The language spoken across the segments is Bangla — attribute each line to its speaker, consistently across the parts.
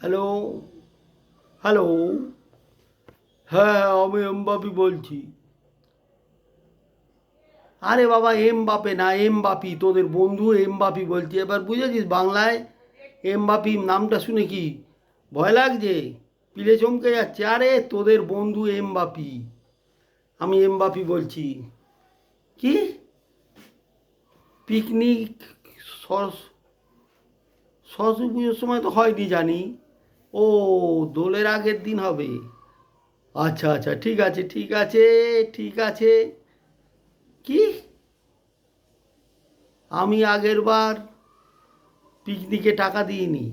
Speaker 1: Hello, hello. হ্যাঁ, আমি এমবাপি বলছি। আরে বাবা, এমবাপে না, এমবাপি, তোদের বন্ধু এমবাপি বলছি। এবার বুঝেছিস বাংলায় এমবাপি নামটা শুনে কি ভয় লাগছে? পিলে চমকে যাচ্ছে। আরে তোদের বন্ধু এমবাপি, আমি এমবাপি বলছি। কি পিকনিক? সরস্বতী পুজোর সময় তো হয়নি জানি। ও, দোলের আগের দিন হবে। আচ্ছা আচ্ছা, ঠিক আছে ঠিক আছে ঠিক আছে। কি? আমি আগের বার পিকনিকে টাকা দিইনি।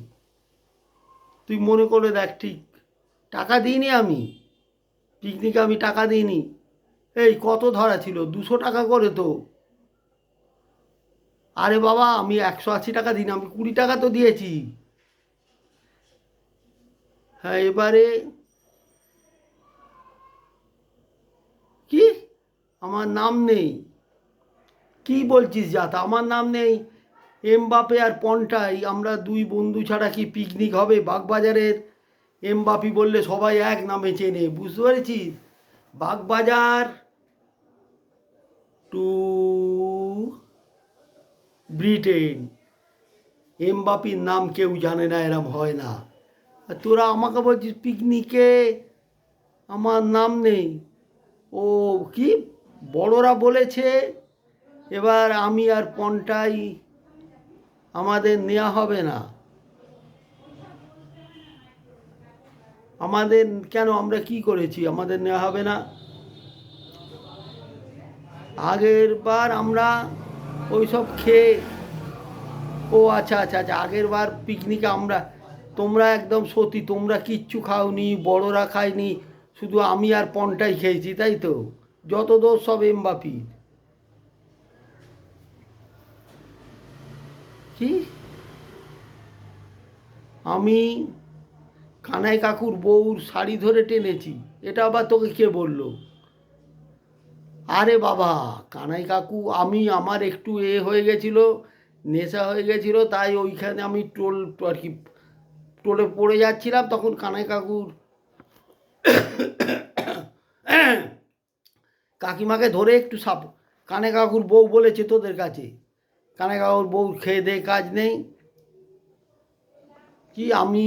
Speaker 1: তুই মনে করে দেখ, ঠিক টাকা দিইনি আমি। পিকনিকে আমি টাকা দিইনি। এই কত ধরা ছিল? 200 টাকা করে তো। আরে বাবা, আমি 180 টাকা দিই না, আমি 20 টাকা তো দিয়েছি। হ্যাঁ, এবারে কি? আমার নাম নেই? কি বলছিস যাতা, আমার নাম নেই? এমবাপে আর পন্টাই, আমরা দুই বন্ধু ছাড়া কি পিকনিক হবে বাগবাজারের? এমবাপি বললে সবাই এক নামে চেনে, বুঝতে পেরেছিস? বাগবাজার টু ব্রিটেন, এমবাপির নাম কেউ জানে না, এরম হয় না। আর তোরা আমাকে বলছিস পিকনিকে আমার নাম নেই? ও, কি বড়রা বলেছে এবার আমি আর পন্টাই আমাদের নেওয়া হবে না। আমাদের কেন? আমরা কি করেছি আমাদের নেওয়া হবে না? আগের বার আমরা ওই সব খেয়ে, ও আচ্ছা আচ্ছা আচ্ছা, আগের বার পিকনিকে আমরা, তোমরা একদম সত্যি তোমরা কিচ্ছু খাওনি, বড়রা খায়নি, শুধু আমি আর পনটাই খেয়েছি, তাই তো? যত দোষ সব এমবাপি। কি? আমি কানাই কাকুর বউর শাড়ি ধরে টেনেছি? এটা আবার তোকে কে বললো? আরে বাবা, কানাই কাকু, আমি আমার একটু হয়ে গেছিলো, নেশা হয়ে গেছিলো, তাই ওইখানে আমি আর কি টোলে পড়ে যাচ্ছিলাম, তখন কানাই কাকুর কাকিমাকে ধরে একটু সাপ, কানে কাকুর বউ বলেছে তোদের কাছে, কানে কাকুর বউ খেয়ে দেয়ে কাজ নেই, কি আমি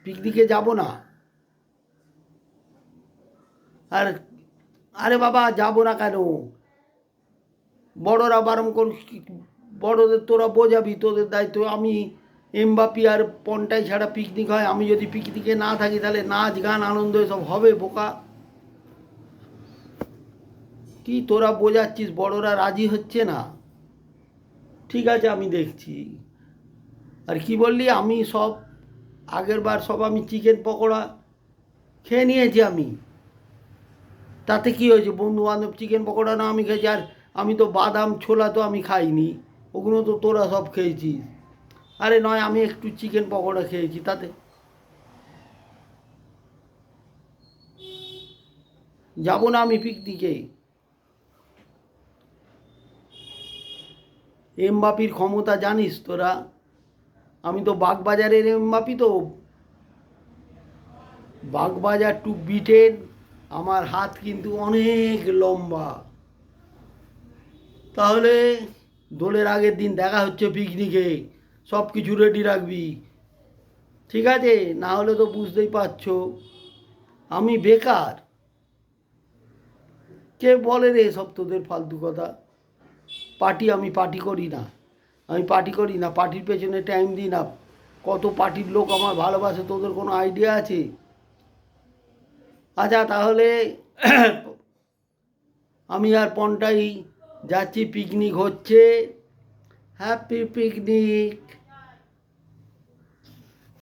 Speaker 1: পিকনিকে যাব না? আর আরে বাবা, যাব না কেন? বড়রা বারণ কর, বড়দের তোরা বোঝাবি, তোদের দায়িত্ব। আমি এমবাপি আর পন্টাই ছাড়া পিকনিক হয়? আমি যদি পিকনিকে না থাকি তাহলে নাচ গান আনন্দ এসব হবে বোকা? কি তোরা বোঝাচ্ছিস, বড়রা রাজি হচ্ছে না? ঠিক আছে, আমি দেখছি। আর কি বললি? আমি সব আগের বার সব আমি চিকেন পকোড়া খেয়ে নিয়েছি আমি। তাতে কি হয়েছে? বন্ধু বান্ধব চিকেন পকোড়া না আমি খেয়েছি, আর আমি তো বাদাম ছোলা তো আমি খাইনি, ওগুলো তো তোরা সব খেয়েছিস। আরে নয়, আমি একটু চিকেন পকোড়া খেয়েছি, তাতে যাব না আমি পিকনিকে। এমবাপির ক্ষমতা জানিস তোরা? আমি তো বাগবাজারের এমবাপি তো। বাগবাজার টু ব্রিটেন, আমার হাত কিন্তু অনেক লম্বা। তাহলে দোলের আগের দিন দেখা হচ্ছে পিকনিকে, সব কিছু রেডি রাখবি, ঠিক আছে? না হলে তো বুঝতেই পারছো আমি বেকার। কে বলে রে সব তোদের ফালতু কথা? আমি পার্টি করি না, আমি পার্টি করি না, পার্টির পেছনে টাইম দিই না। কত পার্টির লোক আমার ভালোবাসে, তোদের কোনো আইডিয়া আছে? আচ্ছা তাহলে আমি আর পনটাই যাচ্ছি, পিকনিক হচ্ছে। Happy picnic.